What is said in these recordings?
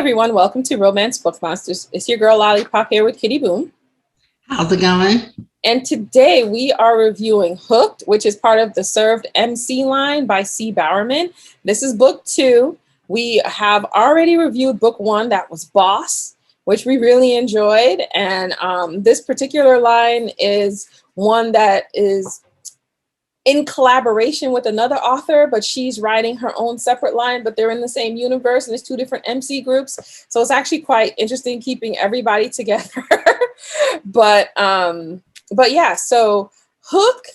everyone, welcome to Romance Book Monsters. It's your girl Lollipop here with Kitty Boom. How's it going? And today we are reviewing Hooked, which is part of the Served MC line by Cee Bowerman. This is book 2. We have already reviewed book 1, that was Boss, which we really enjoyed. And this particular line is one that is in collaboration with another author, but she's writing her own separate line, but they're in the same universe and there's 2 different MC groups. So it's actually quite interesting keeping everybody together. but yeah, so Hook,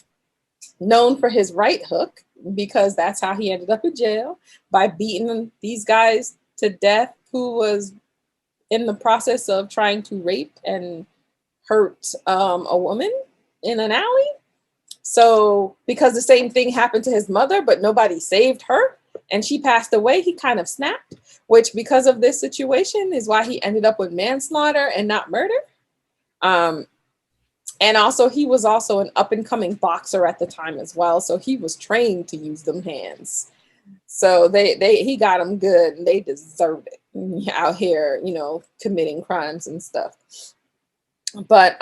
known for his right hook, because that's how he ended up in jail, by beating these guys to death who was in the process of trying to rape and hurt a woman in an alley. So because the same thing happened to his mother, but nobody saved her and she passed away, he kind of snapped, which because of this situation is why he ended up with manslaughter and not murder. And also he was also an up and coming boxer at the time as well. So he was trained to use them hands. So he got them good and they deserved it out here, you know, committing crimes and stuff. But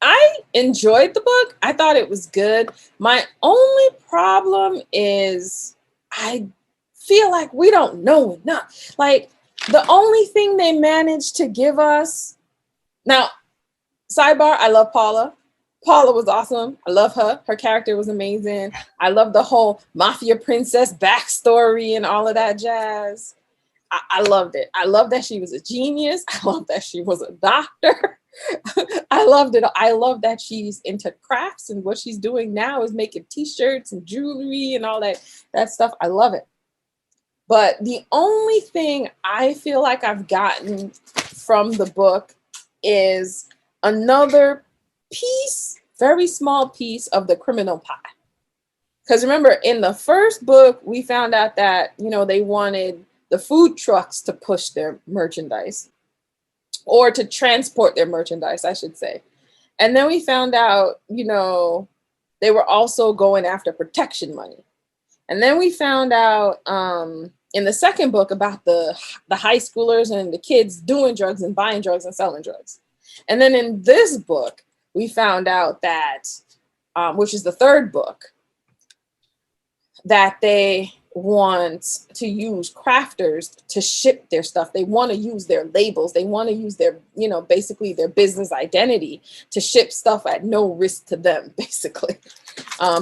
I enjoyed the book. I thought it was good. My only problem is I feel like we don't know enough. Like the only thing they managed to give us. Now, sidebar, I love Paula. Paula was awesome. I love her. Her character was amazing. I love the whole mafia princess backstory and all of that jazz. I loved it. I love that she was a genius. I love that she was a doctor. I loved it. I love that she's into crafts and what she's doing now is making t-shirts and jewelry and all that stuff. I love it. But the only thing I feel like I've gotten from the book is another piece, very small piece of the criminal pie. Because remember, in the first book, we found out that, you know, they wanted the food trucks to push their merchandise or to transport their merchandise, I should say. And then we found out, you know, they were also going after protection money. And then we found out in the second book about the high schoolers and the kids doing drugs and buying drugs and selling drugs. And then in this book, we found out that, which is the third book, that they want to use crafters to ship their stuff. They want to use their labels. They want to use their, you know, basically their business identity to ship stuff at no risk to them, basically.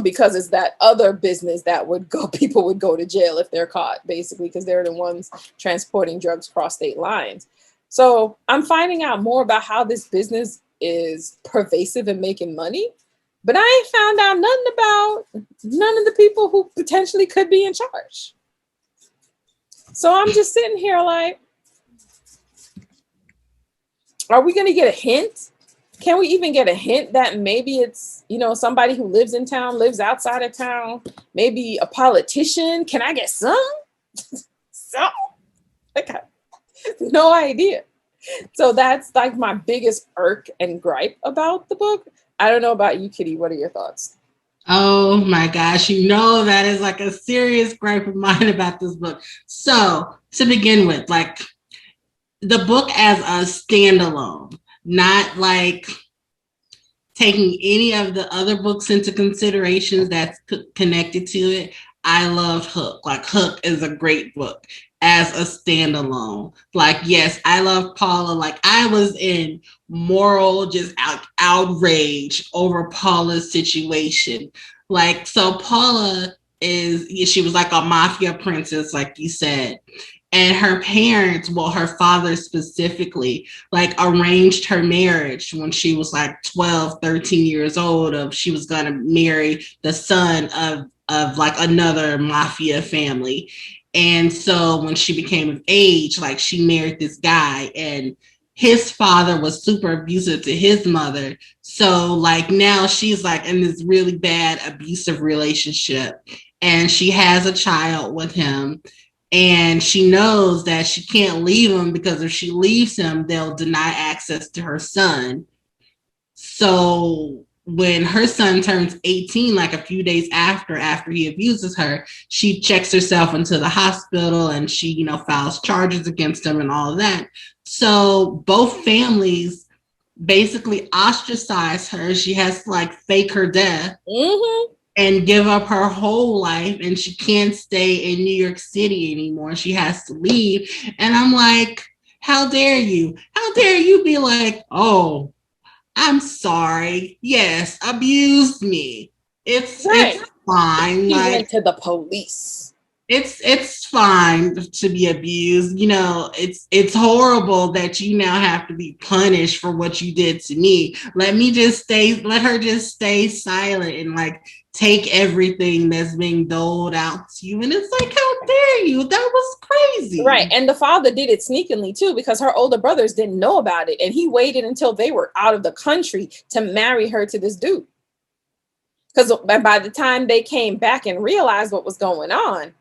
Because it's that other business that people would go to jail if they're caught, basically, because they're the ones transporting drugs across state lines. So I'm finding out more about how this business is pervasive and making money. But I ain't found out nothing about none of the people who potentially could be in charge. So I'm just sitting here like, are we going to get a hint? Can we even get a hint that maybe it's, you know, somebody who lives in town, lives outside of town, maybe a politician? Can I get some? So, I got no idea. So that's like my biggest irk and gripe about the book. I don't know about you, Kitty. What are your thoughts? Oh my gosh, you know that is like a serious gripe of mine about this book. So to begin with, like the book as a standalone, not like taking any of the other books into consideration that's connected to it. I loved Hook. Like Hook is a great book as a standalone. Like, yes, I love Paula. Like I was in moral just outrage over Paula's situation. Like, so Paula she was like a mafia princess, like you said. And her parents, well, her father specifically, like arranged her marriage when she was like 12, 13 years old. She was going to marry the son of like another mafia family. And so when she became of age, like she married this guy and his father was super abusive to his mother. So like now she's like in this really bad abusive relationship and she has a child with him. And she knows that she can't leave him because if she leaves him, they'll deny access to her son. So when her son turns 18, like a few days after he abuses her, she checks herself into the hospital and she, you know, files charges against him and all of that. So both families basically ostracize her. She has to like fake her death and give up her whole life, and she can't stay in New York City anymore. She has to leave. And I'm like, how dare you? How dare you be like, oh, I'm sorry. Yes, abused me. It's fine. He like went to the police. it's fine to be abused. You know, it's horrible that you now have to be punished for what you did to me. Let her just stay silent and like take everything that's being doled out to you. And it's like, how dare you? That was crazy. Right. And the father did it sneakily too, because her older brothers didn't know about it. And he waited until they were out of the country to marry her to this dude. Because by the time they came back and realized what was going on,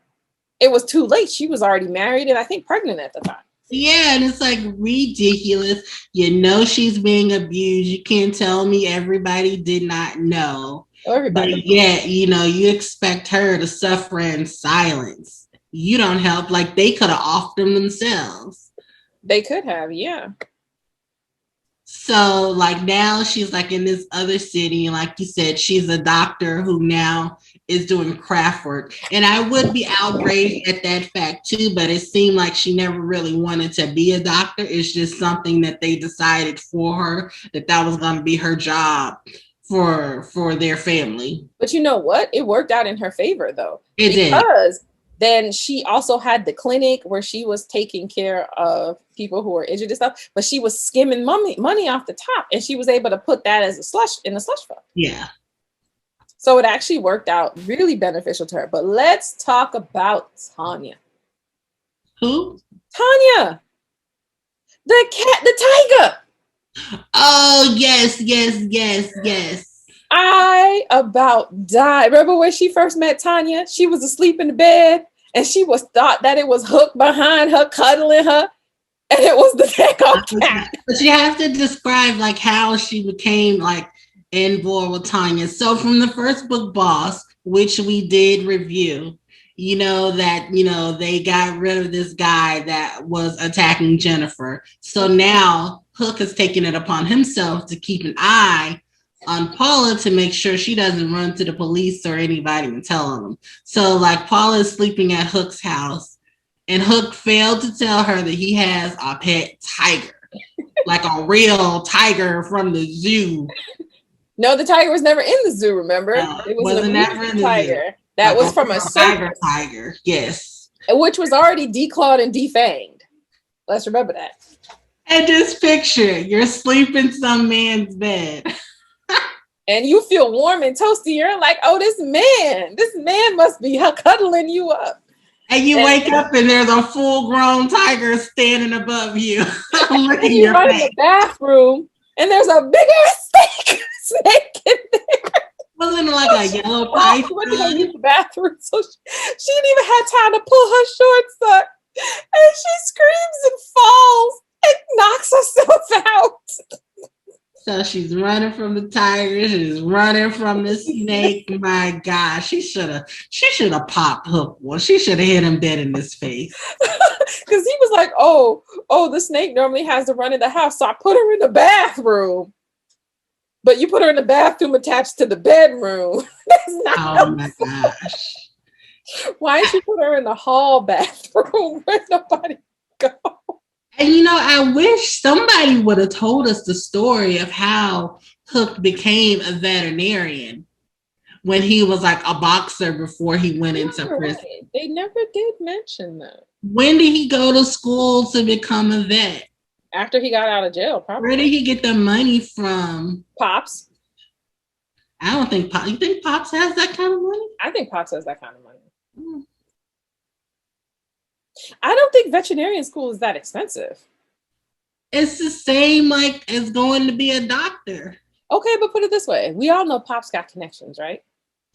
it was too late. She was already married and I think pregnant at the time. Yeah, and it's like ridiculous. You know she's being abused. You can't tell me everybody did not know. Everybody. But yet, you know, you expect her to suffer in silence. You don't help. Like they could have offed them themselves. They could have, yeah. So like now she's like in this other city, and like you said, she's a doctor who now is doing craft work. And I would be outraged at that fact too, but it seemed like she never really wanted to be a doctor. It's just something that they decided for her, that was going to be her job for their family. But you know what? It worked out in her favor though. It did. Because then she also had the clinic where she was taking care of people who were injured and stuff, but she was skimming money off the top, and she was able to put that as a slush fund. Yeah. So it actually worked out really beneficial to her. But let's talk about Tanya. Who? Tanya. The tiger. Oh, yes. I about died. Remember when she first met Tanya? She was asleep in the bed and she was thought that it was Hook behind her, cuddling her. And it was the daggone cat. But you have to describe like how she became like in board with Tanya. So from the first book, Boss, which we did review, you know, that, you know, they got rid of this guy that was attacking Jennifer. So now Hook has taken it upon himself to keep an eye on Paula to make sure she doesn't run to the police or anybody and tell them. So like Paula is sleeping at Hook's house, and Hook failed to tell her that he has a pet tiger, like a real tiger from the zoo. No, the tiger was never in the zoo, remember? It was never in the tiger. Zoo. That was from a tiger, yes. Which was already declawed and defanged. Let's remember that. And just picture, you're sleeping in some man's bed. And you feel warm and toasty. You're like, oh, this man must be cuddling you up. And you wake up and there's a full-grown tiger standing above you. And you run in the bathroom and there's a big ass snake in there. Wasn't it like a yellow pipe? She went to go use the bathroom, so she didn't even have time to pull her shorts up. And she screams and falls and knocks herself out. So she's running from the tiger. She's running from the snake. My gosh, she should have popped Hook. Well, she should have hit him dead in his face. Because he was like, oh, the snake normally has to run in the house, so I put her in the bathroom. But you put her in the bathroom attached to the bedroom. That's not. Oh my gosh. Why did you put her in the hall bathroom where nobody go? And you know, I wish somebody would have told us the story of how Hook became a veterinarian when he was like a boxer before he went into prison. Right. They never did mention that. When did he go to school to become a vet? After he got out of jail, probably. Where did he get the money from? Pops. I don't think Pops. You think Pops has that kind of money? I think Pops has that kind of money. I don't think veterinarian school is that expensive. It's the same like as going to be a doctor. Okay, but put it this way. We all know Pops got connections, right?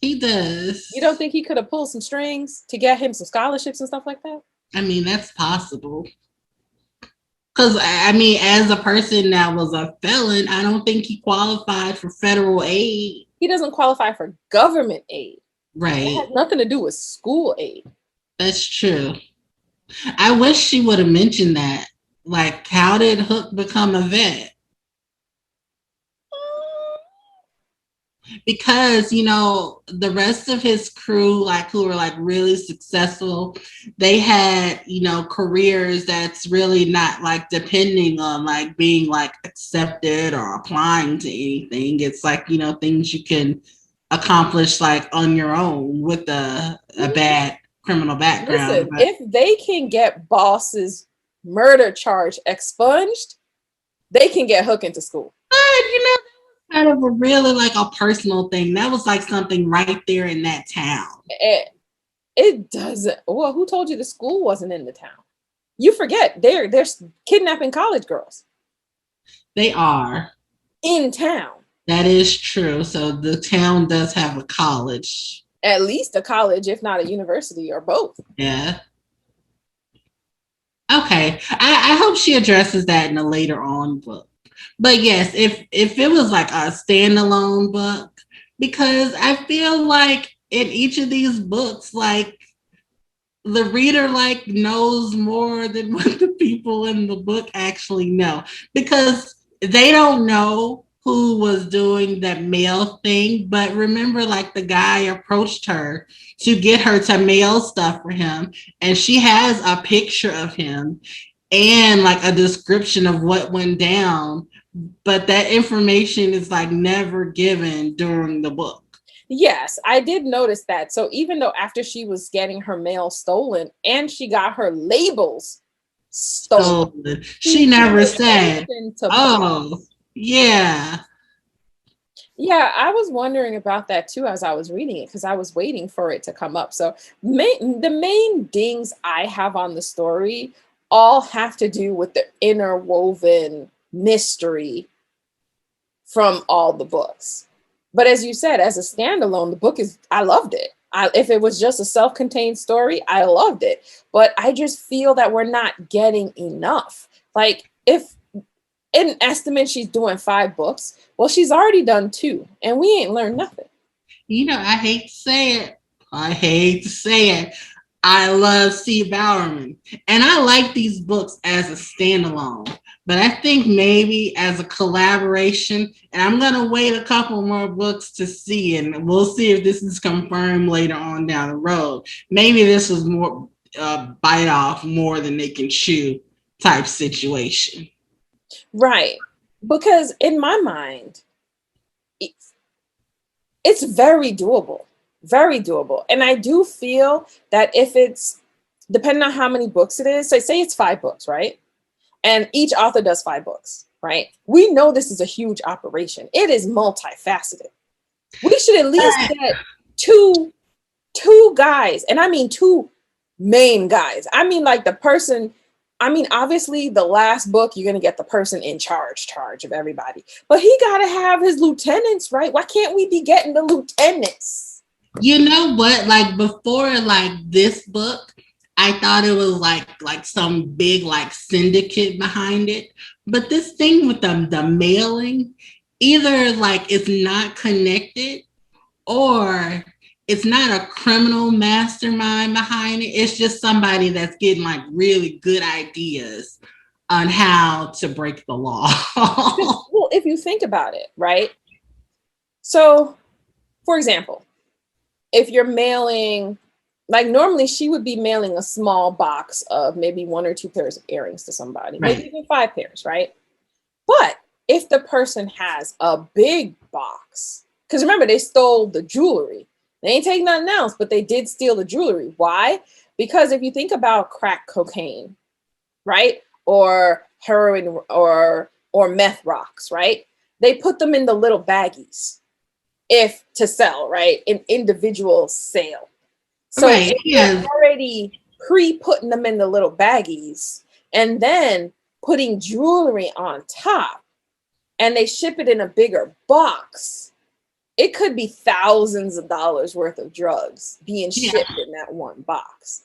He does. You don't think he could have pulled some strings to get him some scholarships and stuff like that? I mean, that's possible. Because, I mean, as a person that was a felon, I don't think he qualified for federal aid. He doesn't qualify for government aid. Right. It has nothing to do with school aid. That's true. I wish she would have mentioned that. Like, how did Hook become a vet? Because, you know, the rest of his crew, like, who were like really successful, they had, you know, careers that's really not like depending on like being like accepted or applying to anything. It's like, you know, things you can accomplish like on your own with a bad criminal background. Listen, if they can get Boss's murder charge expunged, they can get Hook into school. But, you know, kind of a really like a personal thing. That was like something right there in that town. It doesn't. Well, who told you the school wasn't in the town? You forget they're kidnapping college girls. They are in town. That is true. So the town does have a college. At least a college, if not a university, or both. Yeah. Okay. I hope she addresses that in a later on book. But yes, if it was like a standalone book, because I feel like in each of these books, like the reader like knows more than what the people in the book actually know, because they don't know who was doing that mail thing. But remember, like the guy approached her to get her to mail stuff for him, and she has a picture of him and like a description of what went down, but that information is like never given during the book. Yes, I did notice that. So even though after she was getting her mail stolen and she got her labels stolen, she never said, oh, yeah. Yeah, I was wondering about that too as I was reading it, because I was waiting for it to come up. So the main dings I have on the story all have to do with the interwoven mystery from all the books. But as you said, as a standalone, the book is, I loved it. If it was just a self-contained story, I loved it. But I just feel that we're not getting enough. Like, if in estimate she's doing 5 books, well, she's already done 2, and we ain't learned nothing. You know, I hate to say it. I love Cee Bowerman, and I like these books as a standalone, but I think maybe as a collaboration, and I'm going to wait a couple more books to see, and we'll see if this is confirmed later on down the road. Maybe this was more bite off more than they can chew type situation. Right. Because in my mind, it's very doable. Very doable. And I do feel that if it's, depending on how many books it is, say it's 5 books, right? And each author does 5 books, right? We know this is a huge operation. It is multifaceted. We should at least get two guys, and I mean 2 main guys. I mean, like the person, I mean, obviously the last book, you're going to get the person in charge of everybody, but he got to have his lieutenants, right? Why can't we be getting the lieutenants? You know what? Like before, like this book, I thought it was like some big like syndicate behind it. But this thing with the mailing, either like it's not connected or it's not a criminal mastermind behind it. It's just somebody that's getting like really good ideas on how to break the law. Well, if you think about it, right? So, for example, if you're mailing, like normally she would be mailing a small box of maybe 1 or 2 pairs of earrings to somebody, right. Maybe even 5 pairs, right? But if the person has a big box, because remember, they stole the jewelry. They ain't take nothing else, but they did steal the jewelry. Why? Because if you think about crack cocaine, right? Or heroin or meth rocks, right? They put them in the little baggies if to sell, right? An individual sale. So right, they're already pre-putting them in the little baggies and then putting jewelry on top, and they ship it in a bigger box. It could be thousands of dollars worth of drugs being shipped in that one box.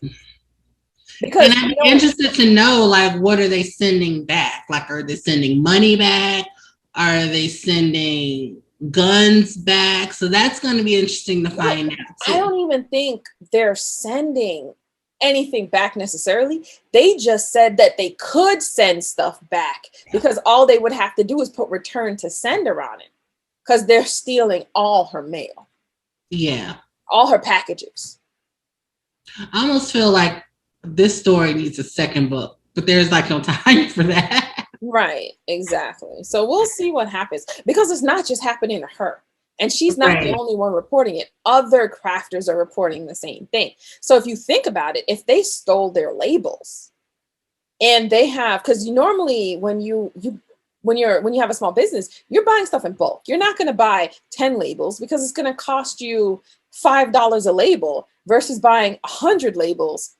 Because And I'd be interested to know, like, what are they sending back? Like, are they sending money back? Are they sending guns back? So that's going to be interesting to find out too. I don't even think they're sending anything back necessarily. They just said that they could send stuff back because all they would have to do is put return to sender on it, because they're stealing all her mail. Yeah. All her packages. I almost feel like this story needs a second book, but there's like no time for that. Right, exactly. So we'll see what happens, because it's not just happening to her. And she's not the only one reporting it. Other crafters are reporting the same thing. So if you think about it, if they stole their labels and they have, because you normally when you have a small business, you're buying stuff in bulk. You're not going to buy 10 labels because it's going to cost you $5 a label versus buying 100 labels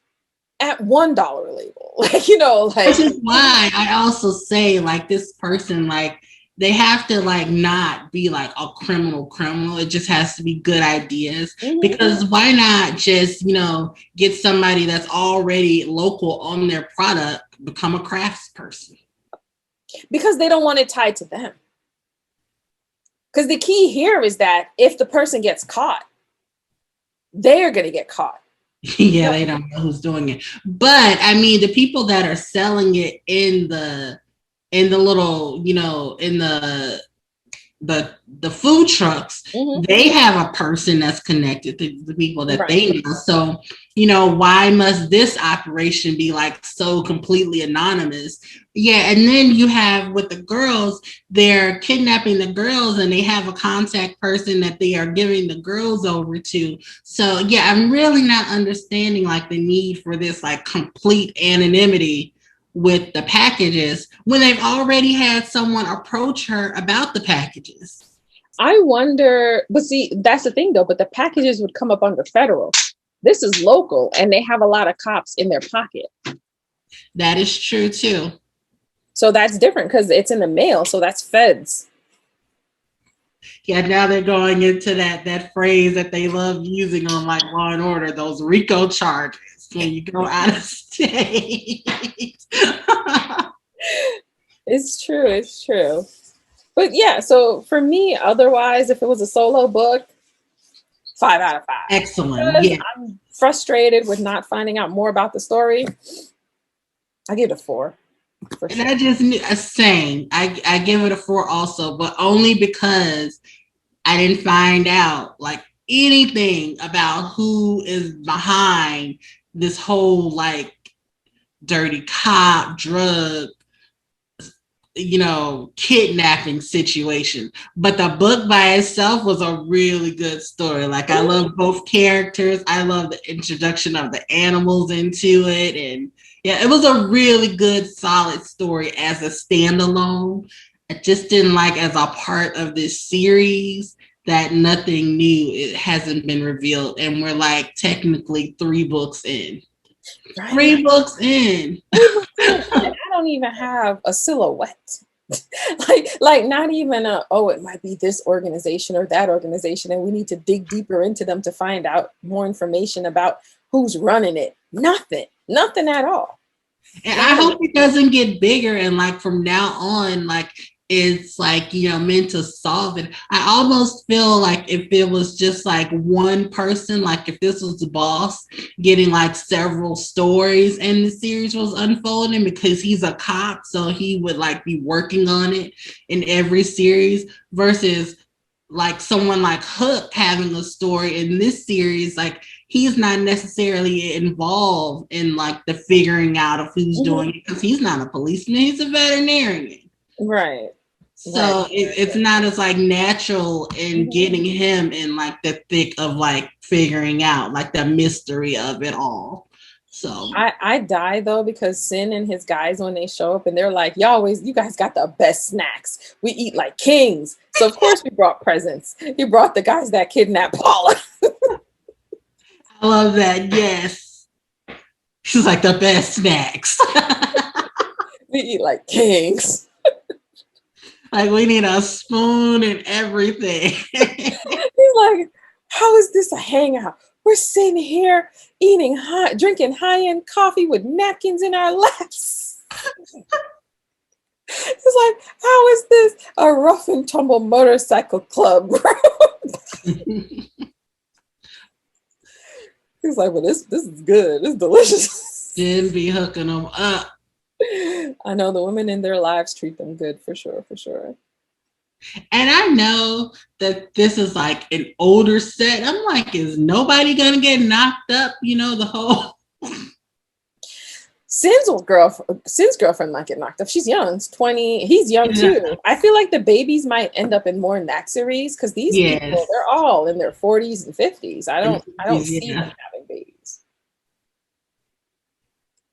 at $1 a label. Like, you know, like, which is why I also say, like, this person, like, they have to, like, not be like a criminal. It just has to be good ideas. Because why not just, you know, get somebody that's already local on their product, become a crafts person? Because they don't want it tied to them. Because the key here is that if the person gets caught, they're going to get caught. Yeah, they don't know who's doing it. But I mean, the people that are selling it in the little, you know, in the food trucks, they have a person that's connected to the people that they know. So, you know, why must this operation be like so completely anonymous? Yeah, and then you have with the girls, they're kidnapping the girls and they have a contact person that they are giving the girls over to. So yeah, I'm really not understanding like the need for this like complete anonymity with the packages when they've already had someone approach her about the packages. I wonder, but see, that's the thing though, but the packages would come up under federal. This is local and they have a lot of cops in their pocket. That is true too. So that's different because it's in the mail. So that's feds. Yeah, now they're going into that phrase that they love using on like Law and Order, those RICO charges when you go out of state. It's true. But yeah, so for me, otherwise, if it was a solo book, 5 out of 5. Excellent. Yeah. I'm frustrated with not finding out more about the story. I give it a 4. And I just same. I give it a 4 also, but only because I didn't find out like anything about who is behind this whole like dirty cop drug, you know, kidnapping situation. But the book by itself was a really good story. Like I love both characters. I love the introduction of the animals into it. And yeah, it was a really good, solid story as a standalone. I just didn't like as a part of this series that nothing new, it hasn't been revealed. And we're like technically 3 books in. Right. 3 books in. I don't even have a silhouette. like not even it might be this organization or that organization, and we need to dig deeper into them to find out more information about who's running it. Nothing at all. And I hope it doesn't get bigger and like from now on, like it's like, you know, meant to solve it. I almost feel like if it was just like one person, like if this was the boss getting like several stories and the series was unfolding because he's a cop, so he would like be working on it in every series versus like someone like Hook having a story in this series. Like he's not necessarily involved in like the figuring out of who's doing it because he's not a policeman, he's a veterinarian. Right. So it's not as like natural in getting him in like the thick of like figuring out like the mystery of it all. So I die though because Sin and his guys, when they show up and they're like, you guys got the best snacks. We eat like kings. So of course we brought presents. He brought the guys that kidnapped Paula. I love that. Yes. She's like the best snacks. We eat like kings. Like we need a spoon and everything. He's like, how is this a hangout? We're sitting here drinking high-end coffee with napkins in our laps. It's like, how is this a rough and tumble motorcycle club? He's like, well, this is good. It's delicious. Didn't be hooking them up. I know the women in their lives treat them good, for sure, for sure. And I know that this is like an older set. I'm like, is nobody gonna get knocked up? You know, the whole Sin's girlfriend might get knocked up. She's young. She's 20. He's young too. I feel like the babies might end up in more Naxaries because these people, they're all in their 40s and 50s. I don't see them having babies.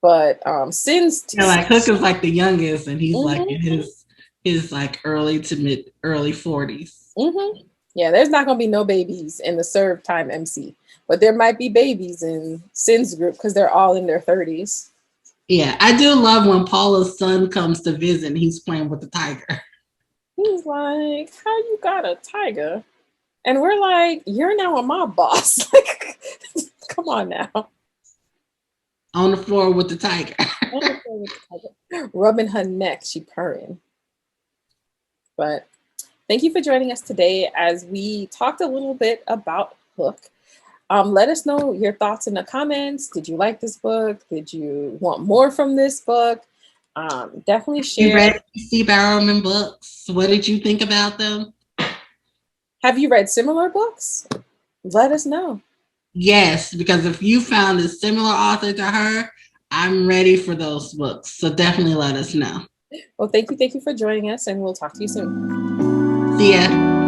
But Sin's like Hook is like the youngest, and he's like in his like early 40s. Yeah, there's not gonna be no babies in the serve time MC, but there might be babies in Sin's group because they're all in their 30s. Yeah, I do love when Paula's son comes to visit and he's playing with the tiger. He's like, how you got a tiger? And we're like, you're now a mob boss. Like, come on now. On the floor with the tiger. Rubbing her neck, she purring. But thank you for joining us today as we talked a little bit about Hook. Let us know your thoughts in the comments. Did you like this book? Did you want more from this book? Definitely share. You read Cee Bowerman books? What did you think about them? Have you read similar books? Let us know. Yes, because if you found a similar author to her, I'm ready for those books. So definitely let us know. Well, thank you for joining us, and we'll talk to you soon. See ya.